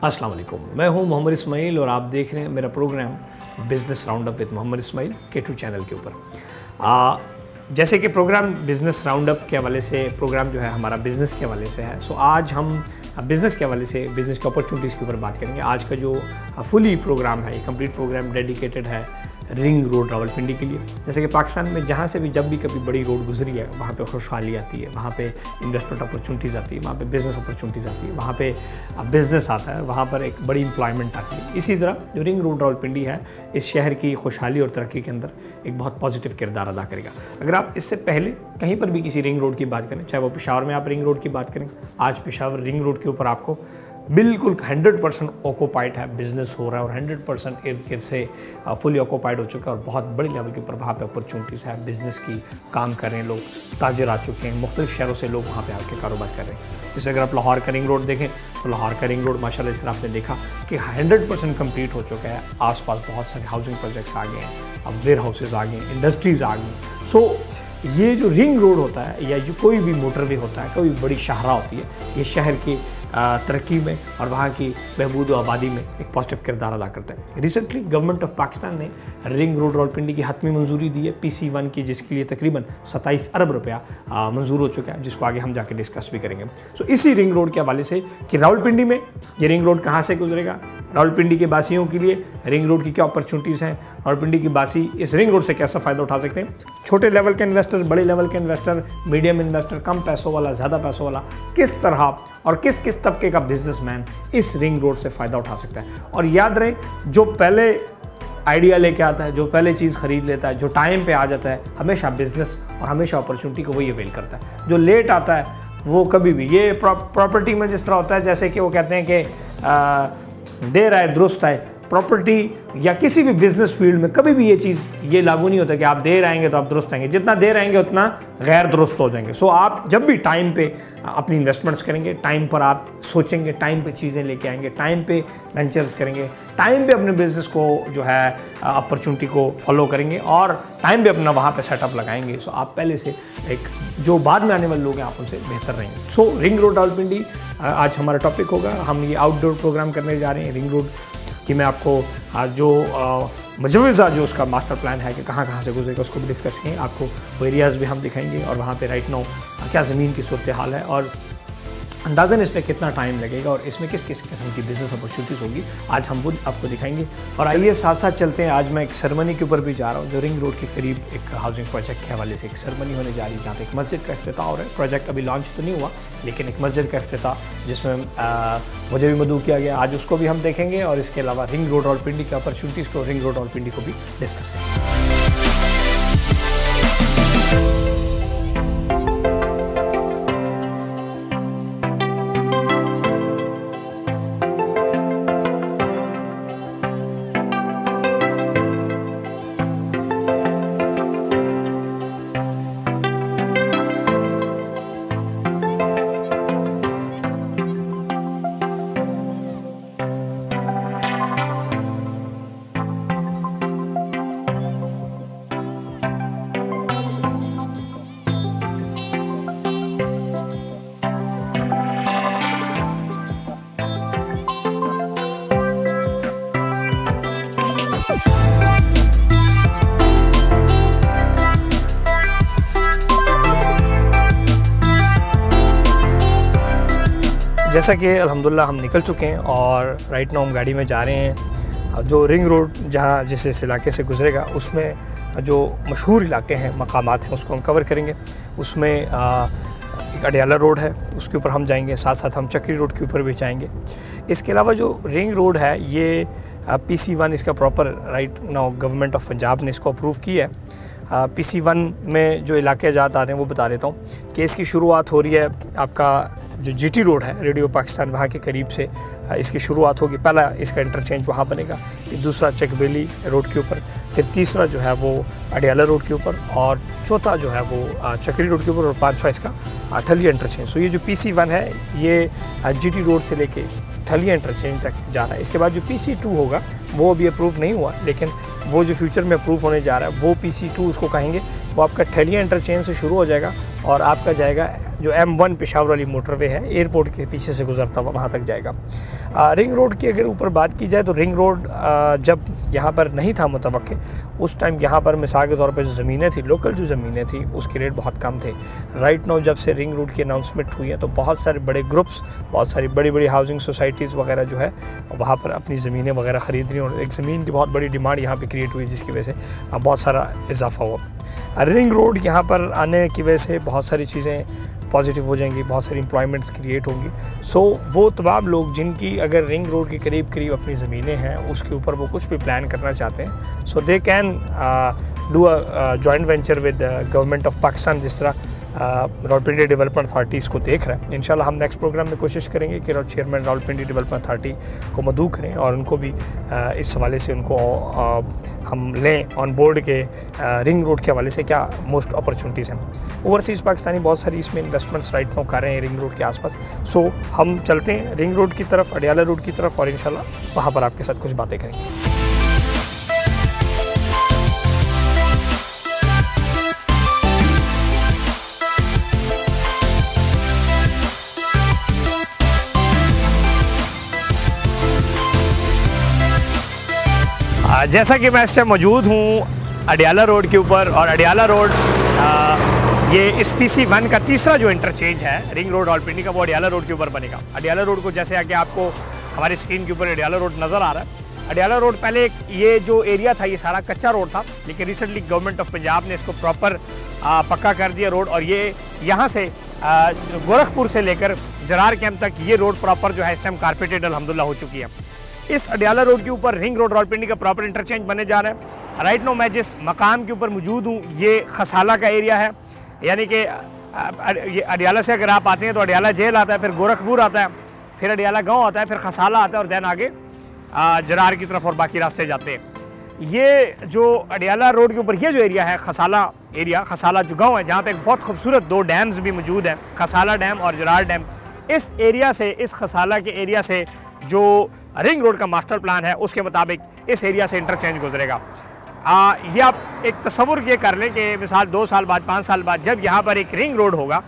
अस्सलाम वालेकुम, मैं हूं मोहम्मद इस्माइल और आप देख रहे हैं मेरा program business roundup with Mohammad Ismail K2 channel के ऊपर। जैसे कि प्रोग्राम बिज़नेस राउंडअप के हवाले से प्रोग्राम जो है हमारा बिज़नेस के हवाले से है, सो आज हम बिज़नेस के हवाले से बिज़नेस के अपॉर्चुनिटीज़ के ऊपर बात करेंगे। आज का जो फुली प्रोग्राम है, ये कंप्लीट प्रोग्राम डेडिकेटेड है रिंग रोड रावलपिंडी के लिए। जैसे कि पाकिस्तान में जहाँ से भी जब भी कभी बड़ी रोड गुजरी है, वहाँ पे खुशहाली आती है, वहाँ पे इन्वेस्टमेंट अपॉर्चुनिटीज़ आती है, वहाँ पे बिज़नेस अपॉर्चुनिटीज़ आती है, वहाँ पे बिज़नेस आता है, वहाँ पर एक बड़ी एम्प्लॉयमेंट आती है। इसी तरह जो रिंग रोड रावलपिंडी है, इस शहर की खुशहाली और तरक्की के अंदर एक बहुत पॉजिटिव किरदार अदा करेगा। अगर आप इससे पहले कहीं पर भी किसी रिंग रोड की बात करें, चाहे वो पेशावर में आप रिंग रोड की बात करें, आज पेशावर रिंग रोड के ऊपर आपको बिल्कुल 100% ऑक्यूपाइड है, बिज़नेस हो रहा है और 100% इर्द गिर्द से फुली ऑक्यूपाइड हो चुका है और बहुत बड़ी लेवल के ऊपर वहाँ पे अपॉर्चुनिटीज़ है, बिज़नेस की काम कर रहे हैं लोग, ताजिर आ चुके हैं, मुख्तलिफ शहरों से लोग वहाँ पे आके कारोबार कर रहे हैं। जैसे अगर आप लाहौर का रिंग रोड देखें तो लाहौर का रिंग रोड माशाल्लाह इस तरह आपने देखा कि 100% कंप्लीट हो चुका है। आसपास बहुत सारे हाउसिंग प्रोजेक्ट्स आ गए हैं, अब वेयर हाउसेज आ गए, इंडस्ट्रीज़ आ गई। सो ये जो रिंग रोड होता है या जो कोई भी मोटरवे होता है, कोई बड़ी शाहरा होती है, ये शहर की तरक्की में और वहाँ की बहबूद व आबादी में एक पॉजिटिव किरदार अदा करता है। रिसेंटली गवर्नमेंट ऑफ पाकिस्तान ने रिंग रोड रावलपिंडी की हतमी मंजूरी दी है PC1 की, जिसके लिए तकरीबन 27 अरब रुपया मंजूर हो चुका है, जिसको आगे हम जाके डिस्कस भी करेंगे। सो इसी रिंग रोड के हवाले से कि रावलपिंडी में ये रिंग रोड कहाँ से गुजरेगा, रावलपिंडी के बासियों के लिए रिंग रोड की क्या अपॉर्चुनिटीज़ हैं, रावलपिंडी की बासी इस रिंग रोड से कैसा फ़ायदा उठा सकते हैं, छोटे लेवल के इन्वेस्टर, बड़े लेवल के इन्वेस्टर, मीडियम इन्वेस्टर, कम पैसों वाला, ज़्यादा पैसों वाला, किस तरह और किस किस तबके का बिजनेसमैन इस रिंग रोड से फ़ायदा उठा सकता है। और याद रहे, जो पहले आइडिया लेके आता है, जो पहले चीज़ ख़रीद लेता है, जो टाइम पे आ जाता है, हमेशा बिज़नेस और हमेशा अपॉर्चुनिटी को वही अवेल करता है। जो लेट आता है वो कभी भी, ये प्रॉपर्टी में जिस तरह होता है, जैसे कि वो कहते हैं कि देर आए दुरुस्त आए, प्रॉपर्टी या किसी भी बिजनेस फील्ड में कभी भी ये चीज़ ये लागू नहीं होता कि आप देर आएंगे तो आप दुरुस्त आएंगे, जितना देर आएंगे उतना गैर दुरुस्त हो जाएंगे। सो आप जब भी टाइम पे अपनी इन्वेस्टमेंट्स करेंगे, टाइम पर आप सोचेंगे, टाइम पे चीज़ें लेके आएंगे, टाइम पे वेंचर्स करेंगे, टाइम पे अपने बिजनेस को जो है अपॉर्चुनिटी को फॉलो करेंगे और टाइम पे अपना वहाँ पे सेटअप लगाएंगे। सो आप पहले से एक जो बाद में आने वाले लोग हैं आप उनसे बेहतर रहेंगे। सो रिंग रोड रावलपिंडी आज हमारा टॉपिक होगा। हम ये आउटडोर प्रोग्राम करने जा रहे हैं रिंग रोड कि मैं आपको जो मुजव्वज़ा जो उसका मास्टर प्लान है कि कहाँ कहाँ से गुजरेगा उसको भी डिस्कस करेंगे। आपको वो एरियाज़ भी हम दिखाएंगे और वहाँ पे राइट नाउ क्या ज़मीन की सूरत हाल है और अंदाज़न इस पर कितना टाइम लगेगा और इसमें किस किस किस्म की बिज़नेस अपॉर्चुनिटीज़ होगी, आज हम वो आपको दिखाएंगे। और आइए साथ साथ चलते हैं। आज मैं एक सेरेमनी के ऊपर भी जा रहा हूँ, जो रिंग रोड के करीब एक हाउसिंग प्रोजेक्ट के हवाले से एक सेरेमनी होने जा रही है, जहाँ पे एक मस्जिद का इफ्तिताह हो रहा है। प्रोजेक्ट अभी लॉन्च तो नहीं हुआ, लेकिन एक मस्जिद का इफ्तिताह जिसमें मुझे भी मदऊ किया गया, आज उसको भी हम देखेंगे और इसके अलावा रिंग रोड रावलपिंडी की अपॉर्चुनिटीज़ को, रिंग रोड रावलपिंडी को भी डिस्कस करेंगे। जैसा कि अल्हम्दुलिल्लाह हम निकल चुके हैं और राइट नाउ हम गाड़ी में जा रहे हैं। जो रिंग रोड जहाँ जिस इलाके से गुजरेगा उसमें जो मशहूर इलाके हैं, मकामात हैं, उसको हम कवर करेंगे। उसमें एक अडियाला रोड है, उसके ऊपर हम जाएंगे, साथ साथ हम चक्री रोड के ऊपर भी जाएंगे। इसके अलावा जो रिंग रोड है ये PC1 इसका proper right now government of Punjab ने इसको अप्रूव किया है। PC1 में जो इलाके आजाद आ रहे हैं वो बता देता हूँ कि इसकी शुरुआत हो रही है आपका जो GT रोड है, रेडियो पाकिस्तान, वहाँ के करीब से इसकी शुरुआत होगी। पहला इसका इंटरचेंज वहाँ बनेगा, दूसरा चकबेली रोड के ऊपर, फिर तीसरा जो है वो अडियाला रोड के ऊपर और चौथा जो है वो चक्री रोड के ऊपर और पाँचवा इसका ठलिया इंटरचेंज। तो ये जो PC1 है ये GT रोड से लेके ठलिया इंटरचेंज तक जा रहा है। इसके बाद जो PC2 होगा वो अभी अप्रूव नहीं हुआ, लेकिन वो जो फ्यूचर में अप्रूव होने जा रहा है वो PC2 उसको कहेंगे। वो आपका ठलिया इंटरचेंज से शुरू हो जाएगा और आपका जाएगा जो M1 पेशावर वाली मोटरवे है, एयरपोर्ट के पीछे से गुजरता हुआ वहाँ तक जाएगा। रिंग रोड की अगर ऊपर बात की जाए तो रिंग रोड जब यहाँ पर नहीं था मुतवक्के, उस टाइम यहाँ पर मिसाल के तौर पर जो ज़मीनें थी, लोकल जो ज़मीनें थी उसके रेट बहुत कम थे। राइट नाउ जब से रिंग रोड की अनाउंसमेंट हुई है तो बहुत सारे बड़े ग्रुप्स, बहुत सारी बड़ी बड़ी हाउसिंग सोसाइटीज़ वगैरह जो है वहाँ पर अपनी ज़मीनें वगैरह ख़रीद रही हैं और एक ज़मीन की बहुत बड़ी डिमांड यहाँ पे क्रिएट हुई, जिसकी वजह से बहुत सारा इजाफा हुआ। रिंग रोड यहाँ पर आने की वजह से बहुत सारी चीज़ें पॉजिटिव हो जाएंगी, बहुत सारी एम्प्लॉयमेंट्स क्रिएट होंगी। सो वो तमाम लोग जिनकी अगर रिंग रोड के करीब करीब अपनी ज़मीनें हैं, उसके ऊपर वो कुछ भी प्लान करना चाहते हैं, so they can do a joint venture with government of Pakistan, जिस तरह रावलपिंडी डेवलपमेंट अथॉरिटी इसको देख रहा है। इंशाल्लाह हम नेक्स्ट प्रोग्राम में कोशिश करेंगे कि चेयरमैन रावलपिंडी डेवलपमेंट अथॉरिटी को मदऊ करें और उनको भी इस हवाले से उनको हम लें ऑन बोर्ड के रिंग रोड के हवाले से क्या मोस्ट अपॉर्चुनिटीज़ हैं। ओवरसीज़ पाकिस्तानी बहुत सारी इसमें इन्वेस्टमेंट्स राइट नाउ कर रहे हैं रिंग रोड के आसपास। सो हम चलते हैं रिंग रोड की तरफ, अडियाला रोड की तरफ, और इंशाल्लाह वहाँ पर आपके साथ कुछ बातें करेंगे। जैसा कि मैं इस टाइम मौजूद हूँ अडियाला रोड के ऊपर, और अडियाला रोड ये इस PC1 का तीसरा जो इंटरचेंज है रिंग रोड रावलपिंडी का, वो अडियाला रोड के ऊपर बनेगा। अडियाला रोड को जैसे आके आपको हमारी स्क्रीन के ऊपर अडियाला रोड नज़र आ रहा है। अडियाला रोड पहले ये जो एरिया था ये सारा कच्चा रोड था, लेकिन रिसेंटली गवर्नमेंट ऑफ पंजाब ने इसको प्रॉपर पक्का कर दिया रोड, और ये यहाँ से गोरखपुर से लेकर जरार कैंप तक ये रोड प्रॉपर जो है इस टाइम कारपेटेड अल्हम्दुलिल्लाह हो चुकी है। इस अडियाला रोड के ऊपर रिंग रोड रावलपिंडी का प्रॉपर इंटरचेंज बनने जा रहा है। राइट नाउ मैं जिस मकाम के ऊपर मौजूद हूँ ये खसाला का एरिया है, यानी कि ये अडियाला से अगर आप आते हैं तो अडियाला जेल आता है, फिर गोरखपुर आता है, फिर अडियाला गांव आता है, फिर खसाला आता है, और दैन आगे जरार की तरफ और बाकी रास्ते जाते हैं। ये जो अडियाला रोड के ऊपर ये जो एरिया है खसाला एरिया, खसाला जो गाँव है जहाँ पर एक बहुत खूबसूरत दो डैम्स भी मौजूद हैं, खसाला डैम और जरार डैम, इस एरिया से, इस खसाला के एरिया से जो रिंग रोड का मास्टर प्लान है उसके मुताबिक इस एरिया से इंटरचेंज गुजरेगा। ये आप एक तस्वुर ये कर लें कि मिसाल 2 साल बाद, 5 साल बाद जब यहाँ पर एक रिंग रोड होगा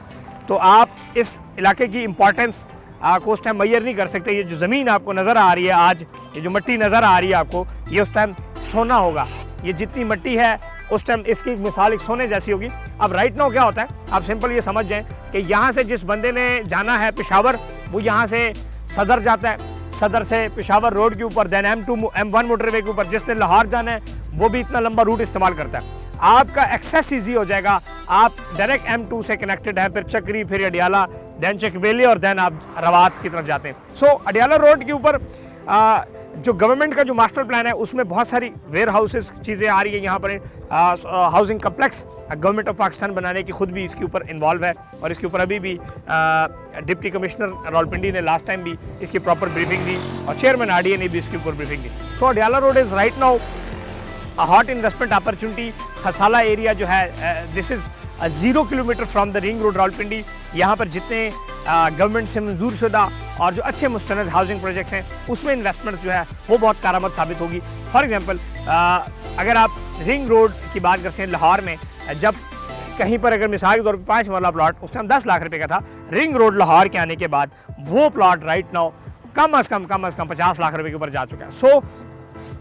तो आप इस इलाके की इम्पोर्टेंस को उस टाइम मैयर नहीं कर सकते। ये जो ज़मीन आपको नज़र आ रही है आज, ये जो मिट्टी नज़र आ रही है आपको, ये उस टाइम सोना होगा। ये जितनी मिट्टी है उस टाइम इसकी मिसाल एक सोने जैसी होगी। अब राइट नाउ क्या होता है, आप सिंपल ये समझ जाएं कि यहाँ से जिस बंदे ने जाना है पेशावर, वो यहाँ से सदर जाता है, सदर से पेशावर रोड के ऊपर, दैन M1 मोटरवे के ऊपर जिसने लाहौर जाना है वो भी इतना लंबा रूट इस्तेमाल करता है। आपका एक्सेस ईजी हो जाएगा, आप डायरेक्ट M2 से कनेक्टेड हैं, फिर चक्री, फिर अडियाला, दैन चकबेली, और दैन आप रवात की तरफ जाते हैं। सो अडियाला रोड के ऊपर जो गवर्नमेंट का जो मास्टर प्लान है उसमें बहुत सारी वेयर हाउसेस चीज़ें आ रही है। यहाँ पर housing complex government of Pakistan बनाने की खुद भी इसके ऊपर इन्वॉल्व है, और इसके ऊपर अभी भी डिप्टी कमिश्नर रावलपिंडी ने लास्ट टाइम भी इसकी प्रॉपर ब्रीफिंग दी, और चेयरमैन RDA ने भी इसके ऊपर ब्रीफिंग दी। So Adiala road is right now a hot investment opportunity. Khasala area जो है this is 0 kilometre from the ring road Rawalpindi. यहाँ पर जितने गवर्नमेंट से मंजूर शुदा और जो अच्छे मुस्तनद हाउसिंग प्रोजेक्ट्स हैं उसमें इन्वेस्टमेंट जो है वो बहुत कारआमद साबित होगी। फॉर एग्जांपल अगर आप रिंग रोड की बात करते हैं, लाहौर में जब कहीं पर अगर मिसाल के तौर पर 5 वाला प्लॉट उस टाइम 10 लाख रुपए का था, रिंग रोड लाहौर के आने के बाद वो प्लॉट राइट नाउ कम अज़ कम 50 लाख रुपए के ऊपर जा चुका है। सो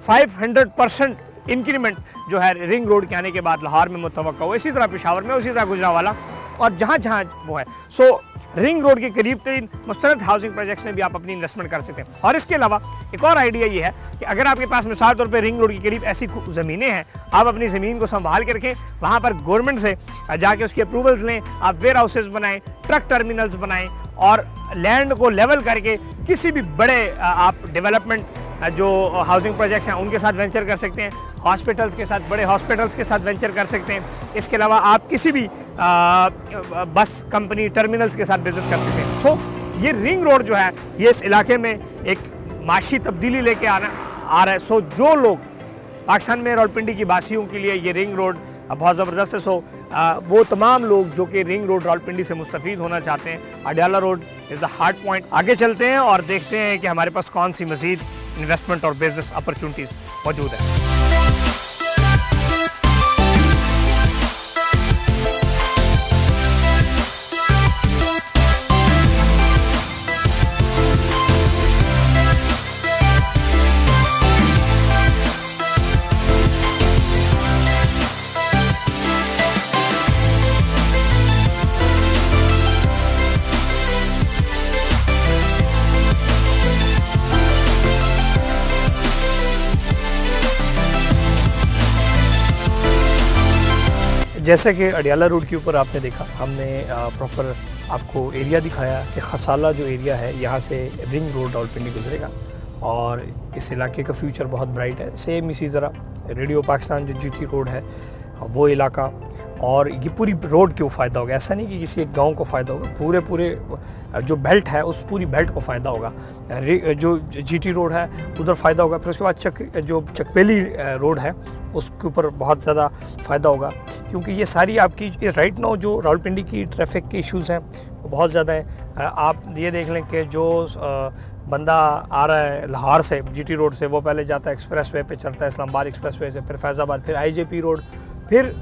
500% इंक्रीमेंट जो है रिंग रोड के आने के बाद लाहौर में मुतवक्का हो, इसी तरह पेशावर में, उसी तरह गुजरावाला और जहाँ जहाँ वो है। सो रिंग रोड के करीब तरीन मुस्तनद हाउसिंग प्रोजेक्ट्स में भी आप अपनी इन्वेस्टमेंट कर सकते हैं। और इसके अलावा एक और आइडिया ये है कि अगर आपके पास मिसाल तौर पे रिंग रोड के करीब ऐसी ज़मीनें हैं, आप अपनी ज़मीन को संभाल के रखें, वहाँ पर गवर्नमेंट से जाके उसके अप्रूवल्स लें, आप वेयर हाउसेज बनाएं, ट्रक टर्मिनल्स बनाएं, और लैंड को लेवल करके किसी भी बड़े आप डेवलपमेंट जो हाउसिंग प्रोजेक्ट्स हैं उनके साथ वेंचर कर सकते हैं, हॉस्पिटल्स के साथ, बड़े हॉस्पिटल्स के साथ वेंचर कर सकते हैं। इसके अलावा आप किसी भी बस कंपनी टर्मिनल्स के साथ बिजनेस कर सकते हैं। सो ये रिंग रोड जो है ये इस इलाके में एक माशी तब्दीली लेके आ रहा है। सो जो लोग पाकिस्तान में रावलपिंडी की बासियों के लिए ये रिंग रोड बहुत ज़बरदस्त है। सो वो तमाम लोग जो कि रिंग रोड रावलपिंडी से मुस्तफ़ीद होना चाहते हैं, Adiala road is the hard point. आगे चलते हैं और देखते हैं कि हमारे पास कौन सी मज़ीद इन्वेस्टमेंट और बिजनेस अपॉर्चुनिटीज़ मौजूद है। जैसे कि अडियाला रोड के ऊपर आपने देखा, हमने प्रॉपर आपको एरिया दिखाया कि खसाला जो एरिया है यहाँ से रिंग रोड रावलपिंडी गुजरेगा और इस इलाके का फ्यूचर बहुत ब्राइट है। सेम इसी तरह रेडियो पाकिस्तान जो जीटी रोड है वो इलाका, और ये पूरी रोड क्यों फ़ायदा होगा, ऐसा नहीं कि किसी एक गांव को फ़ायदा होगा, पूरे जो बेल्ट है उस पूरी बेल्ट को फ़ायदा होगा। जो जीटी रोड है उधर फ़ायदा होगा, फिर उसके बाद जो चकपेली रोड है उसके ऊपर बहुत ज़्यादा फ़ायदा होगा, क्योंकि ये सारी आपकी राइट नाउ जो रावलपिंडी की ट्रैफिक के इश्यूज़ हैं वो बहुत ज़्यादा हैं। आप ये देख लें कि जो बंदा आ रहा है लाहौर से जीटी रोड से, वो पहले जाता है एक्सप्रेस वे पर, चढ़ता है इस्लामाबाद एक्सप्रेस वे से, फिर फैज़ाबाद, फिर आईजेपी रोड, फिर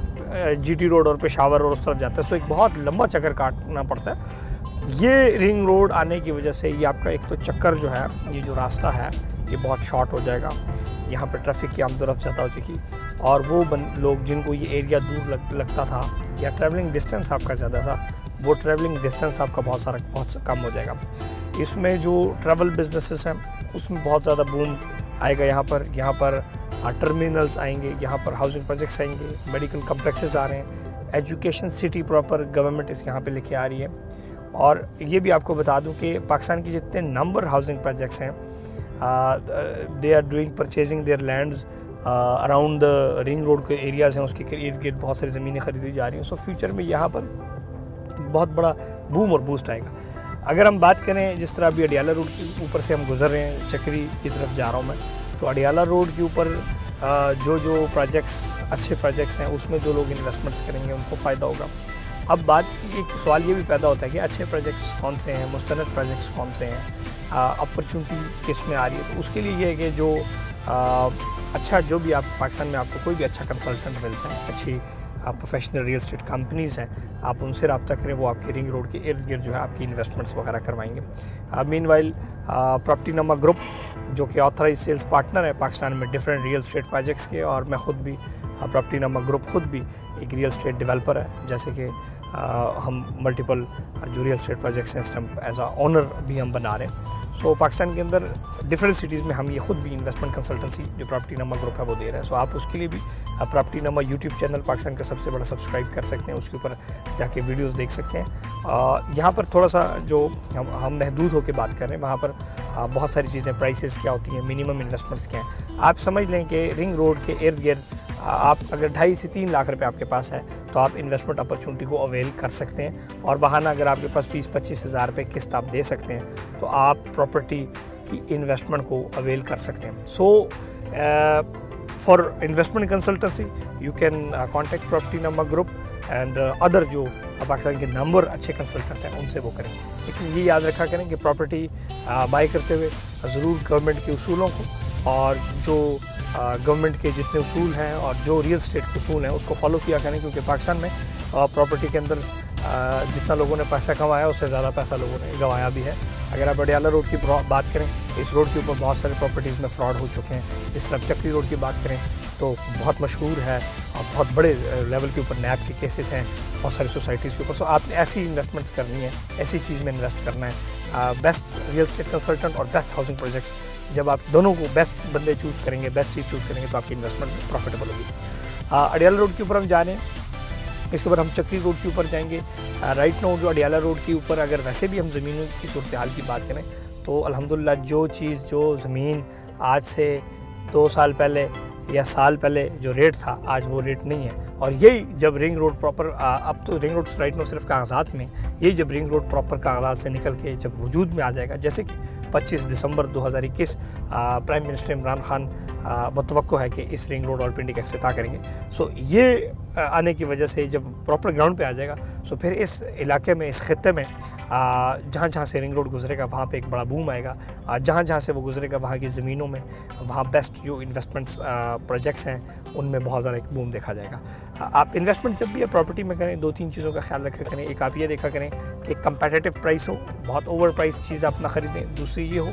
जीटी रोड और पेशावर और उस तरफ जाता है। सो एक बहुत लंबा चक्कर काटना पड़ता है। ये रिंग रोड आने की वजह से ये आपका एक तो चक्कर जो है, ये जो रास्ता है ये बहुत शॉर्ट हो जाएगा। यहाँ पे ट्रैफिक की आमदोरफ्त ज़्यादा हो चुकी, और वो लोग जिनको ये एरिया दूर लगता था या ट्रैवलिंग डिस्टेंस आपका ज़्यादा था, वो ट्रैवलिंग डिस्टेंस आपका बहुत कम हो जाएगा। इसमें जो ट्रैवल बिजनेसेस हैं उसमें बहुत ज़्यादा बूम आएगा। यहाँ पर टर्मिनल्स आएंगे, यहाँ पर हाउसिंग प्रोजेक्ट्स आएंगे, मेडिकल कम्प्लेक्सेस आ रहे हैं, एजुकेशन सिटी प्रॉपर गवर्नमेंट इस यहाँ पे लेके आ रही है। और ये भी आपको बता दूं कि पाकिस्तान के जितने नंबर हाउसिंग प्रोजेक्ट्स हैं, they are doing purchasing their lands around the ring road के एरियाज़ हैं, उसके इर्द गिर्द बहुत सारी ज़मीनें ख़रीदी जा रही हैं। सो फ्यूचर में यहाँ पर बहुत बड़ा बूम और बूस्ट आएगा। अगर हम बात करें जिस तरह अभी अडियाला रोड के ऊपर से हम गुजर रहे हैं, चक्री की तरफ जा रहा हूँ मैं, तो अडियाला रोड के ऊपर जो प्रोजेक्ट्स अच्छे प्रोजेक्ट्स हैं उसमें जो लोग इन्वेस्टमेंट्स करेंगे उनको फ़ायदा होगा। अब एक सवाल ये भी पैदा होता है कि अच्छे प्रोजेक्ट्स कौन से हैं, मुस्तनद प्रोजेक्ट्स कौन से हैं, अपॉर्चुनिटी किस में आ रही है। तो उसके लिए ये है कि जो अच्छा जो भी आप पाकिस्तान में आपको कोई भी अच्छा कंसल्टेंट मिलता है, अच्छी प्रोफेशनल रियल एस्टेट कंपनीज़ हैं, आप उनसे रब्ता करें, वो आपके रिंग रोड के इर्द गिर्द जो है आपकी इन्वेस्टमेंट्स वगैरह करवाएंगे। मीनवाइल प्रॉपर्टीनामा ग्रुप जो कि ऑथराइज सेल्स पार्टनर है पाकिस्तान में डिफरेंट रियल एस्टेट प्रोजेक्ट्स के, और मैं ख़ुद भी प्रॉपर्टीनामा ग्रुप ख़ुद भी एक रियल एस्टेट डेवलपर है। जैसे कि हम मल्टीपल जो रियल एस्टेट प्रोजेक्ट्स हैं इस टाइम एज आ ओनर भी हम बना रहे हैं। सो पाकिस्तान के अंदर डिफरेंट सिटीज़ में हम ये ख़ुद भी इन्वेस्टमेंट कंसल्टेंसी जो प्रॉपर्टीनामा ग्रुप है वो दे रहे हैं। सो आप उसके लिए भी प्रॉपर्टीनामा यूट्यूब चैनल पाकिस्तान का सबसे बड़ा सब्सक्राइब कर सकते हैं, उसके ऊपर जाके वीडियोस देख सकते हैं। यहाँ पर थोड़ा सा जो हम महदूद होकर बात कर रहे हैं, वहाँ पर बहुत सारी चीज़ें, प्राइसेस क्या होती हैं, मिनिमम इन्वेस्टमेंट्स क्या हैं। आप समझ लें कि रिंग रोड के इर्द गिर्द आप अगर 2.5 से 3 लाख रुपए आपके पास है तो आप इन्वेस्टमेंट अपॉर्चुनिटी को अवेल कर सकते हैं, और बहाना अगर आपके पास 20-25 हज़ार रुपये किस्त आप दे सकते हैं तो आप प्रॉपर्टी की इन्वेस्टमेंट को अवेल कर सकते हैं। So for investment consultancy you can contact Propertynama group and other जो पाकिस्तान के नंबर अच्छे कंसल्टेंट हैं उनसे वो करें। लेकिन ये याद रखा करें कि प्रॉपर्टी बाई करते हुए ज़रूर गवर्नमेंट के उसूलों को और जो गवर्नमेंट के जितने उसूल हैं और जो रियल एस्टेट के उसूल हैं उसको फॉलो किया करें, क्योंकि पाकिस्तान में प्रॉपर्टी के अंदर जितना लोगों ने पैसा कमाया उससे ज़्यादा पैसा लोगों ने गंवाया भी है। अगर आप अडियाला रोड की बात करें, इस रोड के ऊपर बहुत सारे प्रॉपर्टीज़ में फ्रॉड हो चुके हैं। इस तरफ चक्री रोड की बात करें तो बहुत मशहूर है और बहुत बड़े लेवल के ऊपर नैब के केसेस हैं बहुत सारी सोसाइटीज़ के ऊपर। सो आपने ऐसी इन्वेस्टमेंट्स करनी है, ऐसी चीज़ में इन्वेस्ट करना है। बेस्ट रियल एस्टेट कंसल्टेंट और बेस्ट हाउसिंग प्रोजेक्ट्स, जब आप दोनों को बेस्ट बंदे चूज़ करेंगे, बेस्ट चीज़ चूज़ करेंगे तो आपकी इन्वेस्टमेंट प्रॉफिटेबल होगी। अडियाला रोड के ऊपर हम जा रहे हैं, इसके बाद हम चक्री रोड के ऊपर जाएंगे। राइट नाउ जो अडियाला रोड के ऊपर अगर वैसे भी हम ज़मीनों की सूरत हाल की बात करें तो अल्हम्दुलिल्लाह जो ज़मीन आज से 2 साल पहले या साल पहले जो रेट था आज वो रेट नहीं है। और यही जब रिंग रोड प्रॉपर अब तो रिंग रोड राइट नाउ सिर्फ कागजात में, यही जब रिंग रोड प्रॉपर कागजात से निकल के जब वजूद में आ जाएगा, जैसे कि 25 दिसंबर 2021 प्राइम मिनिस्टर इमरान खान मुतवक्को है कि इस रिंग रोड रावलपिंडी का इफ्तिताह करेंगे। सो ये आने की वजह से जब प्रॉपर ग्राउंड पे आ जाएगा सो फिर इस इलाके में, इस खत्ते में जहाँ से रिंग रोड गुजरेगा वहाँ पे एक बड़ा बूम आएगा। जहाँ से वो गुजरेगा वहाँ की ज़मीनों में, वहाँ बेस्ट जो इन्वेस्टमेंट्स प्रोजेक्ट्स हैं उनमें बहुत ज़्यादा एक बूम देखा जाएगा। आप इन्वेस्टमेंट जब भी प्रॉपर्टी में करें 2-3 चीज़ों का ख्याल रखा करें। एक आप ये देखा करें कि कंपेटिटिव प्राइस हो, बहुत ओवर प्राइस चीज़ आप ना ख़रीदें। दूसरी ये हो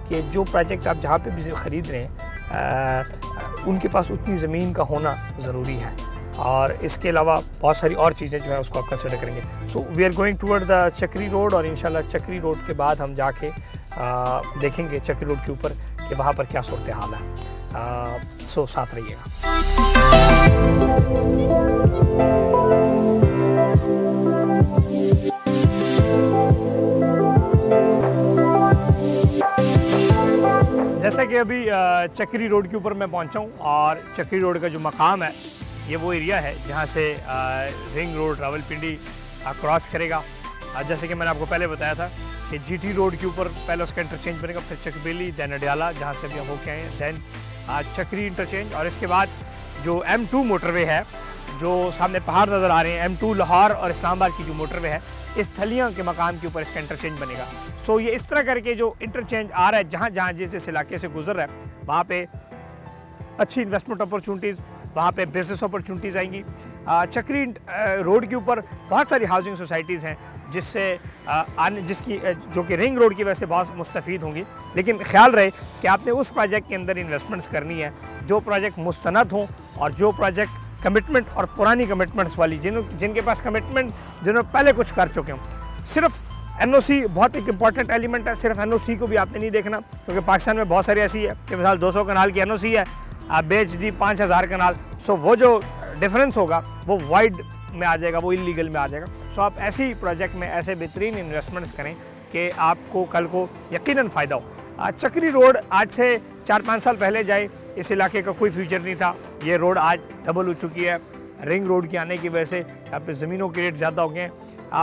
कि जो प्रोजेक्ट आप जहाँ पे भी ख़रीद रहे हैं उनके पास उतनी ज़मीन का होना ज़रूरी है, और इसके अलावा बहुत सारी और चीज़ें जो है उसको आप कंसिडर करेंगे। So we are going toward the Chakri road, और इंशाल्लाह चक्री रोड के बाद हम जाके देखेंगे चक्री रोड के ऊपर कि वहाँ पर क्या सूरत हाल है। सो साथ रहिएगा। जैसा कि अभी चक्री रोड के ऊपर मैं पहुंचा हूं और चक्री रोड का जो मकाम है ये वो एरिया है जहां से रिंग रोड रावलपिंडी क्रॉस करेगा। जैसे कि मैंने आपको पहले बताया था कि जीटी रोड के ऊपर पहले उसका इंटरचेंज बनेगा, फिर चकबेली, दैन अडियाला जहाँ से अभी हम होके आए हैं, दैन चक्री इंटरचेंज, और इसके बाद जो M2 मोटरवे है जो सामने पहाड़ नज़र आ रहे हैं, M2 लाहौर और इस्लामाबाद की जो मोटरवे है, इस थलियाँ के मकाम के ऊपर इसका इंटरचेंज बनेगा। सो ये इस तरह करके जो इंटरचेंज आ रहा है, जहाँ जहाँ जिस इलाके से गुजर रहा है वहाँ पे अच्छी इन्वेस्टमेंट अपॉर्चुनिटीज़, वहाँ पे बिजनेस अपॉर्चुनिटीज़ आएंगी। चक्री रोड के ऊपर बहुत सारी हाउसिंग सोसाइटीज़ हैं जिसकी जो कि रिंग रोड की वजह से बहुत मुस्तफ़ीद होंगी। लेकिन ख्याल रहे कि आपने उस प्रोजेक्ट के अंदर इन्वेस्टमेंट्स करनी है जो प्रोजेक्ट मुस्तनद हों और जो प्रोजेक्ट कमिटमेंट और पुरानी कमिटमेंट्स वाली जिनके पास कमिटमेंट जिन्होंने पहले कुछ कर चुके हों। सिर्फ NOC बहुत एक इंपॉर्टेंट एलिमेंट है, सिर्फ NOC को भी आपने नहीं देखना, क्योंकि पाकिस्तान में बहुत सारी ऐसी है कि मिसाल 200 कनाल की NOC है, आप बेच दी 5000 कनाल। सो वो जो डिफरेंस होगा वो वाइड में आ जाएगा, वो इलीगल में आ जाएगा। सो आप ऐसी प्रोजेक्ट में ऐसे बेहतरीन इन्वेस्टमेंट्स करें कि आपको कल को यकीनन फ़ायदा हो। चक्री रोड आज से 4-5 साल पहले जाए इस इलाके का कोई फ्यूचर नहीं था, ये रोड आज डबल हो चुकी है। रिंग रोड के आने की वजह से यहाँ पे ज़मीनों के रेट ज़्यादा हो गए हैं।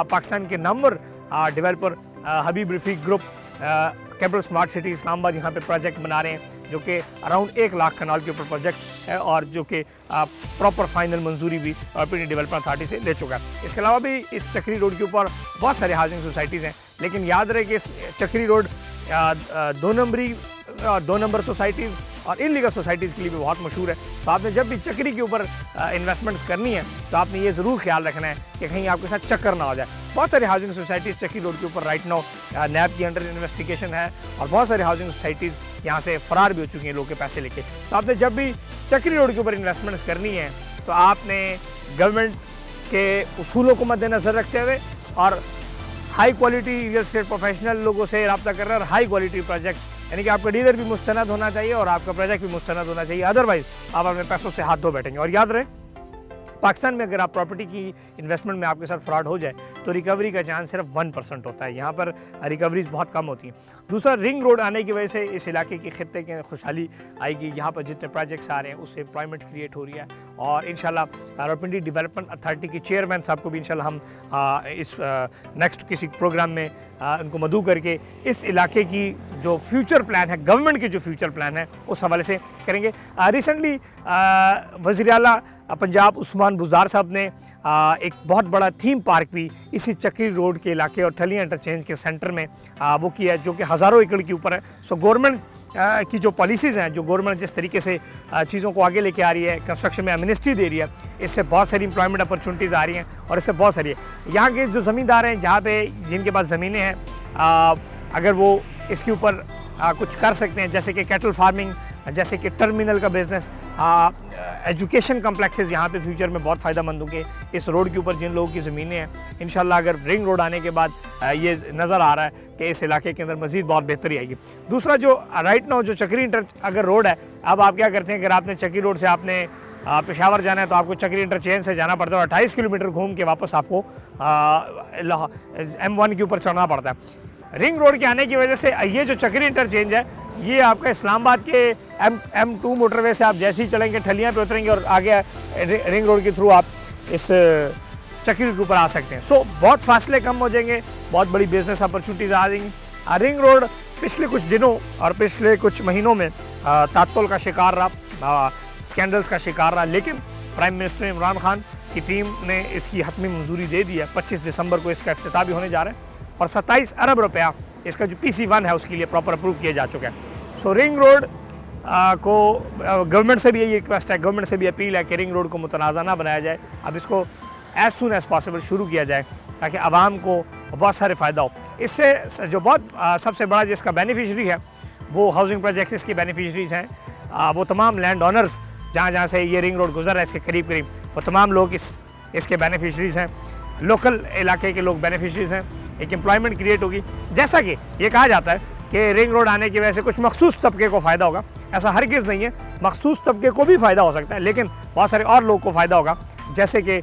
पाकिस्तान के number developer Habib Rafiq group capital smart city Islamabad यहाँ पे प्रोजेक्ट बना रहे हैं जो कि अराउंड 1 लाख कनाल के ऊपर प्रोजेक्ट है और जो कि प्रॉपर फाइनल मंजूरी भी रावलपिंडी डेवलपमेंट अथॉरिटी से ले चुका है। इसके अलावा भी इस चक्री रोड के ऊपर बहुत सारे हाउसिंग सोसाइटीज़ हैं, लेकिन याद रहे कि इस चक्री रोड 2 नंबर सोसाइटीज़ और इनलीगल सोसाइटीज़ के लिए भी बहुत मशहूर है। तो आपने जब भी चक्री के ऊपर इन्वेस्टमेंट्स करनी है तो आपने ये ज़रूर ख्याल रखना है कि कहीं आपके साथ चक्कर ना हो जाए। बहुत सारी हाउसिंग सोसाइटीज़ चक्री रोड के ऊपर राइट नाउ नैब की अंडर इन्वेस्टिगेशन है और बहुत सारी हाउसिंग सोसाइटीज़ यहाँ से फ़रार भी हो चुकी हैं लोगों के पैसे लेके। तो आपने जब भी चक्री रोड के ऊपर इन्वेस्टमेंट्स करनी है तो आपने गवर्नमेंट के उसूलों को मद्देनज़र रखते हुए और high quality real estate professional लोगों से रब्ता कर रहे हैं और हाई क्वालिटी प्रोजेक्ट, यानी कि आपका डीलर भी मुस्तनद होना चाहिए और आपका प्रोजेक्ट भी मुस्तनद होना चाहिए, अदरवाइज आप अपने पैसों से हाथ धो बैठेंगे। और याद रहे पाकिस्तान में अगर आप प्रॉपर्टी की इन्वेस्टमेंट में आपके साथ फ्रॉड हो जाए तो रिकवरी का चांस सिर्फ 1% होता है, यहाँ पर रिकवरीज बहुत कम होती हैं। दूसरा, रिंग रोड आने की वजह से इस इलाके की खित्ते की खुशहाली आएगी, यहाँ पर जितने प्रोजेक्ट्स आ रहे हैं उससे एम्प्लॉयमेंट क्रिएट हो रही है और इंशाल्लाह रावलपिंडी डेवलपमेंट अथॉरिटी के चेयरमैन साहब को भी इंशाल्लाह हम इस नेक्स्ट किसी प्रोग्राम में उनको मदऊ करके इस इलाके की जो फ्यूचर प्लान है, गवर्नमेंट के जो फ्यूचर प्लान है उस हवाले से करेंगे। रिसेंटली वज़ीर आला पंजाब उस्मान बुज़दार साहब ने एक बहुत बड़ा थीम पार्क भी इसी चक्री रोड के इलाके और ठलियाँ इंटरचेंज के सेंटर में वो किया है, जो कि हज़ारों एकड़ के ऊपर है। सो गवर्नमेंट की जो पॉलिसीज़ हैं, जो गवर्नमेंट जिस तरीके से चीज़ों को आगे लेके आ रही है, कंस्ट्रक्शन में एमनेस्टी दे रही है, इससे बहुत सारी एम्प्लॉयमेंट अपॉर्चुनिटीज़ आ रही हैं और इससे बहुत सारी है। यहाँ के जो ज़मींदार हैं, जहाँ पे जिनके पास ज़मीनें हैं, अगर वो इसके ऊपर कुछ कर सकते हैं, जैसे कि कैटल फार्मिंग, जैसे कि टर्मिनल का बिज़नेस, एजुकेशन कम्प्लेक्सेस यहाँ पे फ्यूचर में बहुत फ़ायदेमंद होंगे। इस रोड के ऊपर जिन लोगों की ज़मीनें हैं, इंशाल्लाह अगर रिंग रोड आने के बाद ये नज़र आ रहा है कि इस इलाके के अंदर मज़ीद बहुत बेहतरी आएगी। दूसरा, जो राइट नाउ जो चक्री अगर रोड है, अब आप क्या करते हैं, अगर आपने चक्री रोड से आपने पेशावर जाना है तो आपको चक्री इंटरचेंज से जाना पड़ता है और 28 किलोमीटर घूम के वापस आपको M1 के ऊपर चढ़ना पड़ता है। रिंग रोड के आने की वजह से ये जो चक्री इंटरचेंज है, ये आपका इस्लामाबाद के M2 मोटरवे से आप जैसे ही चलेंगे ठलियाँ पे उतरेंगे और आगे रिंग रोड के थ्रू आप इस चक्री के ऊपर आ सकते हैं। सो बहुत फासले कम हो जाएंगे, बहुत बड़ी बिजनेस अपॉर्चुनिटीज़ आ जाएंगी। रिंग रोड पिछले कुछ दिनों और पिछले कुछ महीनों में तातुल का शिकार रहा, स्कैंडल्स का शिकार रहा, लेकिन प्राइम मिनिस्टर इमरान खान की टीम ने इसकी हतमी मंजूरी दे दी है। 25 दिसंबर को इसका इफ्तिताह भी होने जा रहा है और 27 अरब रुपया इसका जो PC1 है उसके लिए प्रॉपर अप्रूव किया जा चुका है। सो रिंग रोड को गवर्नमेंट से भी यही रिक्वेस्ट है, गवर्नमेंट से भी अपील है कि रिंग रोड को मुतनाज़ा ना बनाया जाए, अब इसको एज सुन एज़ पॉसिबल शुरू किया जाए ताकि आवाम को बहुत सारे फ़ायदा हो। इससे जो बहुत सबसे बड़ा जिसका बेनिफिशरी है वो हाउसिंग प्रोजेक्ट्स इसकी बेनिफिशरीज़ हैं, वो तमाम लैंड ऑनर्स जहाँ जहाँ से ये रिंग रोड गुजर रहा है इसके करीब करीब, वो तमाम लोग इसके बेनिफिशरीज़ हैं, लोकल इलाके के लोग बेनिफिशरीज़ हैं। एक एम्प्लॉयमेंट क्रिएट होगी। जैसा कि ये कहा जाता है कि रिंग रोड आने की वजह से कुछ मखसूस तबके को फ़ायदा होगा, ऐसा हरगिज़ नहीं है। मखसूस तबके को भी फ़ायदा हो सकता है, लेकिन बहुत सारे और लोगों को फ़ायदा होगा। जैसे कि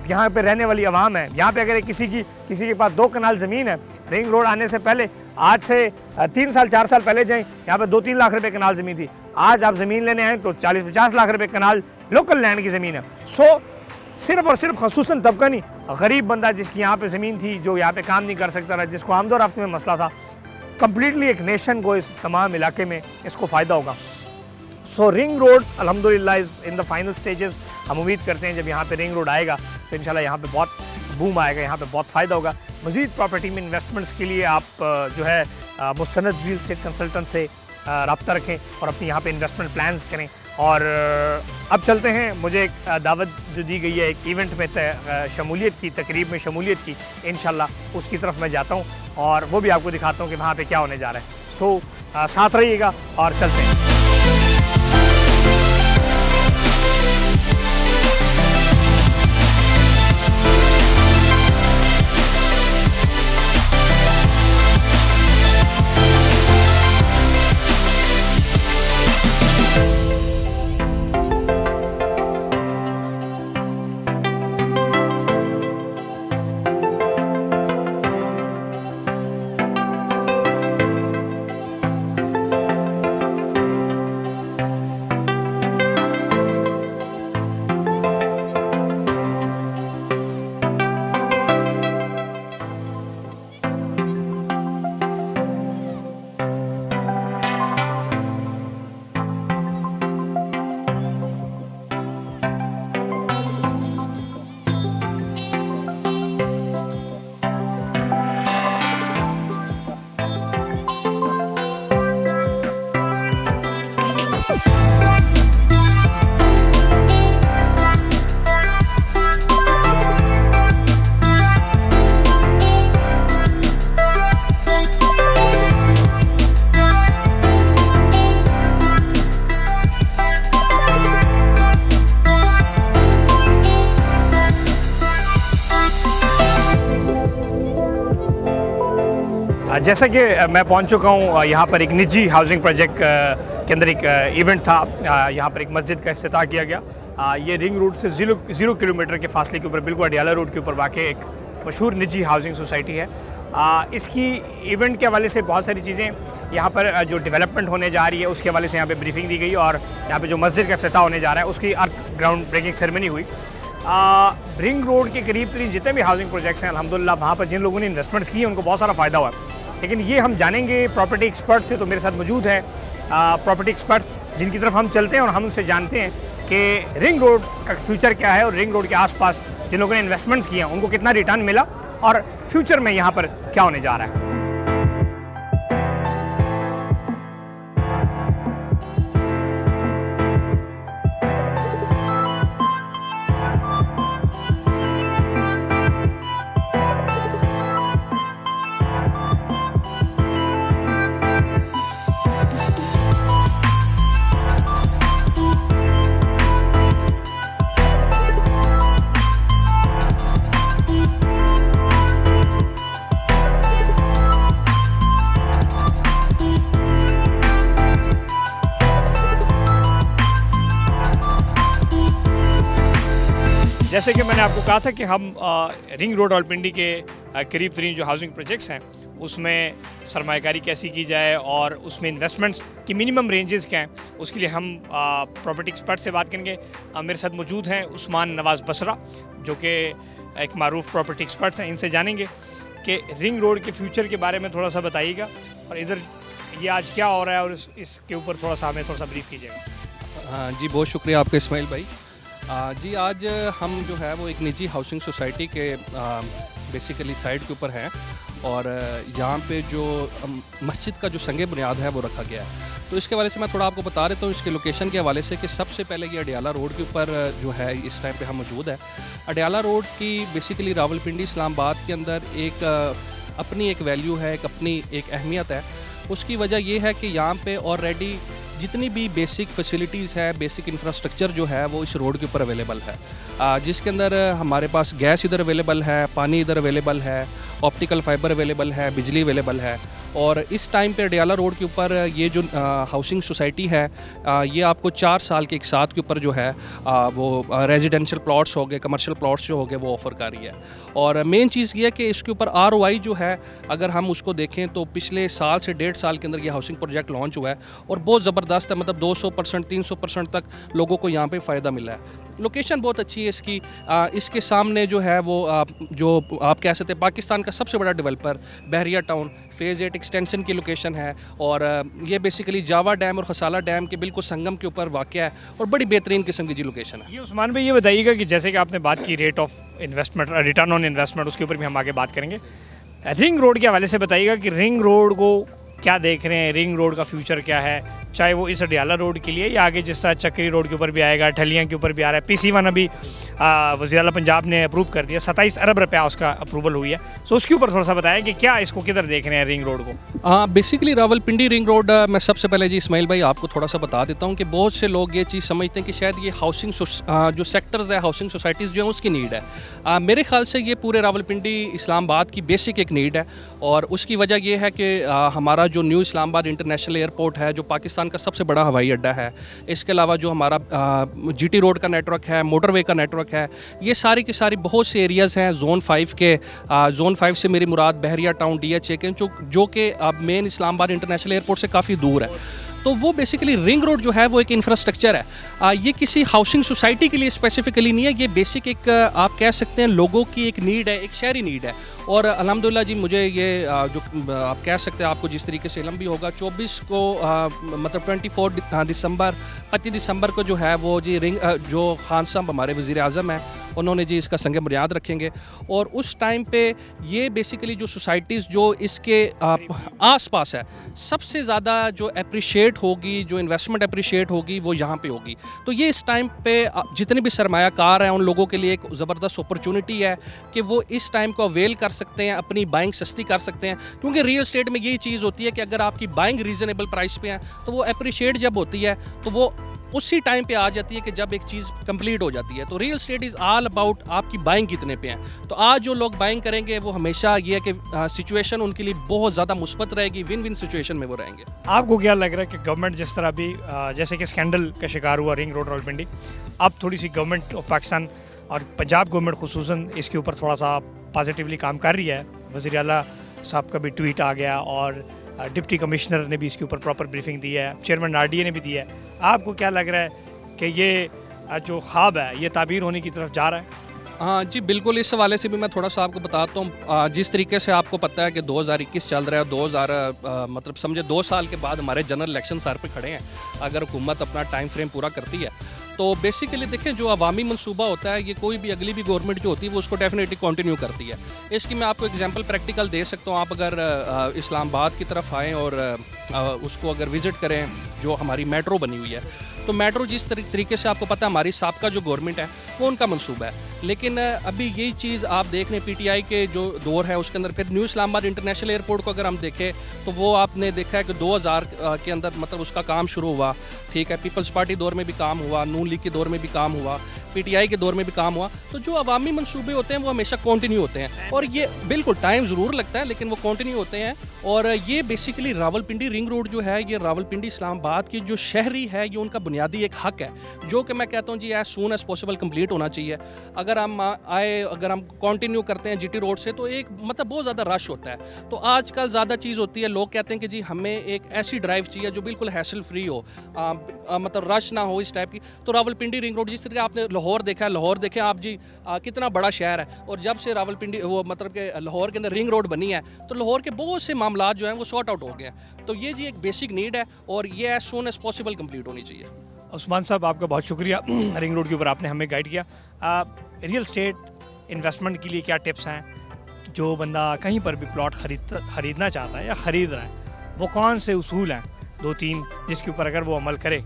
यहाँ पे रहने वाली आवाम है, यहाँ पे अगर किसी के पास 2 कनाल ज़मीन है, रिंग रोड आने से पहले आज से 3 साल 4 साल पहले जाएं, यहाँ पे 2-3 लाख रुपए कनाल ज़मीन थी। आज आप ज़मीन लेने आए तो 40-50 लाख रुपए कनाल लोकल लैंड की ज़मीन है। सो सिर्फ और सिर्फ खसूसन तबका नहीं, गरीब बंदा जिसकी यहाँ पे ज़मीन थी, जो यहाँ पे काम नहीं कर सकता था, जिसको आमदो रफ्त में मसला था, कम्प्लीटली एक नेशन को, इस तमाम इलाके में इसको फ़ायदा होगा। सो रिंग रोड अल्हम्दुलिल्लाह is in the final stages. हम उम्मीद करते हैं जब यहाँ पे रिंग रोड आएगा तो इंशाल्लाह यहाँ पे बहुत बूम आएगा, यहाँ पे बहुत फ़ायदा होगा। मज़ीद प्रॉपर्टी में इन्वेस्टमेंट्स के लिए आप जो है मुस्तनद रियल एस्टेट कंसल्टेंट से रब्ता रखें और अपनी यहाँ पे इन्वेस्टमेंट प्लान्स करें। और अब चलते हैं, मुझे एक दावत जो दी गई है एक इवेंट में शमूलियत की, तकरीब में शमूलियत की, इंशाल्लाह उसकी तरफ मैं जाता हूँ और वो भी आपको दिखाता हूँ कि वहाँ पे क्या होने जा रहा है। सो साथ रहिएगा और चलते हैं। जैसा कि मैं पहुंच चुका हूं, यहाँ पर एक निजी हाउसिंग प्रोजेक्ट के अंदर एक इवेंट था। यहाँ पर एक मस्जिद का इफ्तिताह किया गया। ये रिंग रोड से 0 किलोमीटर के फासले के ऊपर, बिल्कुल अडियाला रोड के ऊपर वाक़ एक मशहूर निजी हाउसिंग सोसाइटी है। इसकी इवेंट के हवाले से बहुत सारी चीज़ें यहाँ पर जो डेवलपमेंट होने जा रही है उसके हवाले से यहाँ पे ब्रीफिंग दी गई और यहाँ पे जो मस्जिद का इफ्तिताह होने जा रहा है उसकी अर्थ ग्राउंड ब्रेकिंग सेरेमनी हुई। रिंग रोड के करीब तरीन जितने भी हाउसिंग प्रोजेक्ट्स हैं अल्हम्दुलिल्लाह वहाँ पर जिन लोगों ने इन्वेस्टमेंट्स किए उनको बहुत सारा फ़ायदा हुआ। लेकिन ये हम जानेंगे प्रॉपर्टी एक्सपर्ट से। तो मेरे साथ मौजूद है प्रॉपर्टी एक्सपर्ट्स जिनकी तरफ हम चलते हैं और हम उनसे जानते हैं कि रिंग रोड का फ्यूचर क्या है और रिंग रोड के आसपास जिन लोगों ने इन्वेस्टमेंट्स किए हैं उनको कितना रिटर्न मिला और फ्यूचर में यहाँ पर क्या होने जा रहा है। जैसे कि मैंने आपको कहा था कि हम रिंग रोड रावलपिंडी के करीब तरीन जो हाउसिंग प्रोजेक्ट्स हैं उसमें सरमायाकारी कैसी की जाए और उसमें इन्वेस्टमेंट्स की मिनिमम रेंजेस क्या हैं, उसके लिए हम प्रॉपर्टी एक्सपर्ट से बात करेंगे। मेरे साथ मौजूद हैं उस्मान नवाज़ बसरा जो कि एक मारूफ प्रॉपर्टी एक्सपर्ट्स हैं। इनसे जानेंगे कि रिंग रोड के फ्यूचर के बारे में थोड़ा सा बताइएगा और इधर ये आज क्या हो रहा है और इसके ऊपर थोड़ा सा हमें थोड़ा सा ब्रीफ कीजिएगा। हाँ जी, बहुत शुक्रिया आपका इस्माइल भाई। जी आज हम जो है वो एक निजी हाउसिंग सोसाइटी के बेसिकली साइट के ऊपर हैं और यहाँ पे जो मस्जिद का जो संगे बुनियाद है वो रखा गया है। तो इसके हवाले से मैं थोड़ा आपको बता देता हूँ इसके लोकेशन के हवाले से कि सबसे पहले ये अडियाला रोड के ऊपर जो है इस टाइम पे हम मौजूद है। अडियाला रोड की बेसिकली रावलपिंडी इस्लामाबाद के अंदर एक अपनी एक वैल्यू है, एक अपनी एक अहमियत है। उसकी वजह ये है कि यहाँ पे ऑलरेडी जितनी भी बेसिक फैसिलिटीज़ है, बेसिक इंफ्रास्ट्रक्चर जो है वो इस रोड के ऊपर अवेलेबल है, जिसके अंदर हमारे पास गैस इधर अवेलेबल है, पानी इधर अवेलेबल है, ऑप्टिकल फाइबर अवेलेबल है, बिजली अवेलेबल है और इस टाइम पे अडियाला रोड के ऊपर ये जो हाउसिंग सोसाइटी है ये आपको 4 साल के एक साथ के ऊपर जो है वो रेजिडेंशियल प्लॉट्स हो गए, कमर्शियल प्लॉट्स जो हो गए वो ऑफ़र कर रही है। और मेन चीज़ ये है कि इसके ऊपर ROI जो है अगर हम उसको देखें तो पिछले साल से 1.5 साल के अंदर ये हाउसिंग प्रोजेक्ट लॉन्च हुआ है और बहुत ज़बरदस्त है, मतलब 200% 300% तक लोगों को यहाँ पे फ़ायदा मिला है। लोकेशन बहुत अच्छी है इसकी, इसके सामने जो है वो जो आप कह सकते हैं पाकिस्तान का सबसे बड़ा डेवलपर बहरिया टाउन फ़ेज़ 8 एक्सटेंशन की लोकेशन है और ये बेसिकली जावा डैम और खसाला डैम के बिल्कुल संगम के ऊपर वाक़या है और बड़ी बेहतरीन किस्म की जी लोकेशन है। ये उस्मान भाई ये बताइएगा कि जैसे कि आपने बात की rate of investment, return on investment, उसके ऊपर भी हम आगे बात करेंगे। रिंग रोड के हवाले से बताइएगा कि रिंग रोड को क्या देख रहे हैं, रिंग रोड का फ्यूचर क्या है, चाहे वो इस अडियाला रोड के लिए या आगे जिस तरह चक्री रोड के ऊपर भी आएगा, ठलियाँ के ऊपर भी आ रहा है। PC1 अभी वज़ीर आला पंजाब ने अप्रूव कर दिया, 27 अरब रुपया उसका अप्रूवल हुई है। सो उसके ऊपर थोड़ा सा बताएं कि क्या इसको किधर देख रहे हैं रिंग रोड को। बेसिकली रावलपिंडी रिंग रोड मैं सबसे पहले जी इस्माइल भाई आपको थोड़ा सा बता देता हूँ कि बहुत से लोग ये चीज़ समझते हैं कि शायद ये हाउसिंग जो सेक्टर्स है, हाउसिंग सोसाइटीज़ जो हैं उसकी नीड है। मेरे ख्याल से ये पूरे रावलपिंडी इस्लामाबाद की बेसिक एक नीड है और उसकी वजह ये है कि हमारा जो न्यू इस्लामाबाद इंटरनेशनल एयरपोर्ट है जो पाकिस्तान का सबसे बड़ा हवाई अड्डा है, इसके अलावा जो हमारा GT रोड का नेटवर्क है, मोटरवे का नेटवर्क है, ये सारी की सारी बहुत से एरियाज़ हैं जोन 5 के। जोन 5 से मेरी मुराद बहरिया टाउन DHA के जो कि अब मेन इस्लामाबाद इंटरनेशनल एयरपोर्ट से काफ़ी दूर है। तो वो बेसिकली रिंग रोड जो है वो एक इंफ्रास्ट्रक्चर है, ये किसी हाउसिंग सोसाइटी के लिए स्पेसिफिकली नहीं है, ये बेसिक एक आप कह सकते हैं लोगों की एक नीड है, एक शहरी नीड है। और अल्हम्दुलिल्लाह जी मुझे ये जो आप कह सकते हैं, आपको जिस तरीके से इल्म भी होगा, 24 को मतलब 24 दिसंबर 25 दिसंबर को जो है वो जी रिंग जो खान साहब हमारे वज़ीर आज़म हैं उन्होंने जी इसका संग बुनियाद रखेंगे और उस टाइम पे ये बेसिकली जो सोसाइटीज़ जो इसके आस-पास है सबसे ज़्यादा जो अप्रिशिएट होगी, जो इन्वेस्टमेंट अप्रिशिएट होगी वो यहाँ पे होगी। तो ये इस टाइम पे जितने भी सरमायाकार हैं उन लोगों के लिए एक ज़बरदस्त अपॉर्चुनिटी है कि वो इस टाइम को अवेल कर सकते हैं, अपनी बाइंग सस्ती कर सकते हैं। क्योंकि रियल एस्टेट में यही चीज़ होती है कि अगर आपकी बाइंग रीज़नेबल प्राइस पे है तो वो अप्रिशिएट जब होती है तो वो उसी टाइम पे आ जाती है कि जब एक चीज़ कंप्लीट हो जाती है। तो real estate is all about आपकी बाइंग कितने पे हैं। तो आज जो लोग बाइंग करेंगे वो हमेशा ये है कि सिचुएशन उनके लिए बहुत ज़्यादा मुस्बत रहेगी, विन विन सिचुएशन में वो रहेंगे। आपको क्या लग रहा है कि गवर्नमेंट जिस तरह भी जैसे कि स्कैंडल का शिकार हुआ रिंग रोड रावलपिंडी, अब थोड़ी सी गवर्नमेंट ऑफ पाकिस्तान और पंजाब गवर्नमेंट खुसूसन इसके ऊपर थोड़ा सा पॉजिटिवली काम कर रही है। वज़ीर आला साहब का भी ट्वीट आ गया और डिप्टी कमिश्नर ने भी इसके ऊपर प्रॉपर ब्रीफिंग दी है, चेयरमैन RDA ने भी दी है। आपको क्या लग रहा है कि ये जो ख्वाब है ये ताबीर होने की तरफ जा रहा है? हाँ जी बिल्कुल, इस हवाले से भी मैं थोड़ा सा आपको बताता हूँ। जिस तरीके से आपको पता है कि 2021 चल रहा है, मतलब समझे 2 साल के बाद हमारे जनरल इलेक्शन सर पे खड़े हैं। अगर हुकूमत अपना टाइम फ्रेम पूरा करती है तो बेसिकली देखें जो अवामी मनसूबा होता है ये कोई भी अगली भी गवर्नमेंट जो होती है वो उसको डेफिनेटली कंटिन्यू करती है। इसकी मैं आपको एग्जांपल प्रैक्टिकल दे सकता हूँ। आप अगर इस्लामाबाद की तरफ आएँ और उसको अगर विज़िट करें जो हमारी मेट्रो बनी हुई है, तो मेट्रो जिस तरीके से आपको पता है हमारी साबका जो गवर्नमेंट है वो उनका मनसूबा है, लेकिन अभी यही चीज़ आप देख रहे हैं PTI के जो दौर है उसके अंदर। फिर न्यू इस्लामाबाद इंटरनेशनल एयरपोर्ट को अगर हम देखें तो वो आपने देखा है कि 2000 के अंदर मतलब उसका काम शुरू हुआ, ठीक है। पीपल्स पार्टी दौर में भी काम हुआ, नून लीग के दौर में भी काम हुआ, PTI के दौर में भी काम हुआ। तो जो अवामी मनसूबे होते हैं वो हमेशा कंटिन्यू होते हैं और ये बिल्कुल टाइम ज़रूर लगता है लेकिन वो कंटिन्यू होते हैं। और ये बेसिकली रावलपिंडी रिंग रोड जो है ये रावलपिंडी इस्लामाबाद की जो शहरी है ये उनका बुनियादी एक हक है जो कि मैं कहता हूँ जी as soon as possible complete होना चाहिए। अगर हम अगर हम कंटिन्यू करते हैं GT रोड से तो एक मतलब बहुत ज़्यादा रश होता है। तो आजकल ज़्यादा चीज़ होती है, लोग कहते हैं कि जी हमें एक ऐसी ड्राइव चाहिए जो बिल्कुल हैसल फ्री हो, मतलब रश ना हो इस टाइप की। तो रावलपिंडी रिंग रोड जिस तरह आपने लाहौर देखा है, लाहौर देखें आप जी कितना बड़ा शहर है और जब से रावलपिंडी वो मतलब कि लाहौर के अंदर रिंग रोड बनी है तो लाहौर के बहुत से मामला जो हैं वो सॉर्ट आउट हो गए हैं। तो ये जी एक बेसिक नीड है और ये as soon as possible complete होनी चाहिए। उस्मान साहब आपका बहुत शुक्रिया रिंग रोड के ऊपर आपने हमें गाइड किया। रियल स्टेट इन्वेस्टमेंट के लिए क्या टिप्स हैं, जो बंदा कहीं पर भी प्लॉट ख़रीदना चाहता है या ख़रीद रहा है वो कौन से उसूल हैं 2-3 जिसके ऊपर अगर वो अमल करे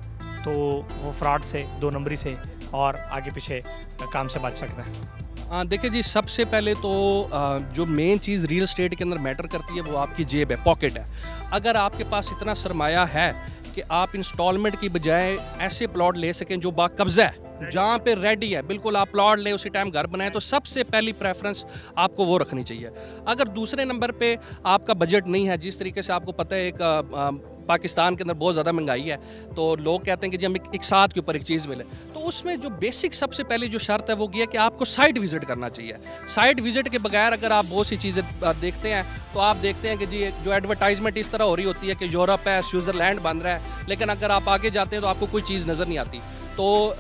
तो वो फ्रॉड से, 2 नंबरी से और आगे पीछे काम से बच सकता है? देखिए जी, सबसे पहले तो जो मेन चीज़ रियल एस्टेट के अंदर मैटर करती है वो आपकी जेब है, पॉकेट है। अगर आपके पास इतना सरमाया है कि आप इंस्टॉलमेंट की बजाय ऐसे प्लॉट ले सकें जो बाकब्ज़ा है, जहाँ पे रेडी है, बिल्कुल आप प्लॉट ले उसी टाइम घर बनाएं, तो सबसे पहली प्रेफरेंस आपको वो रखनी चाहिए। अगर दूसरे नंबर पे आपका बजट नहीं है, जिस तरीके से आपको पता है एक पाकिस्तान के अंदर बहुत ज़्यादा महंगाई है, तो लोग कहते हैं कि जी हम एक साथ के ऊपर एक चीज़ मिले, तो उसमें जो बेसिक सबसे पहले जो शर्त है वो ये है कि आपको साइट विज़िट करना चाहिए। साइट विज़िट के बगैर अगर आप बहुत सी चीज़ें देखते हैं तो आप देखते हैं कि जी जो एडवर्टाइजमेंट इस तरह हो रही होती है कि यूरोप है, स्विट्ज़रलैंड बन रहा है, लेकिन अगर आप आगे जाते हैं तो आपको कोई चीज़ नज़र नहीं आती। तो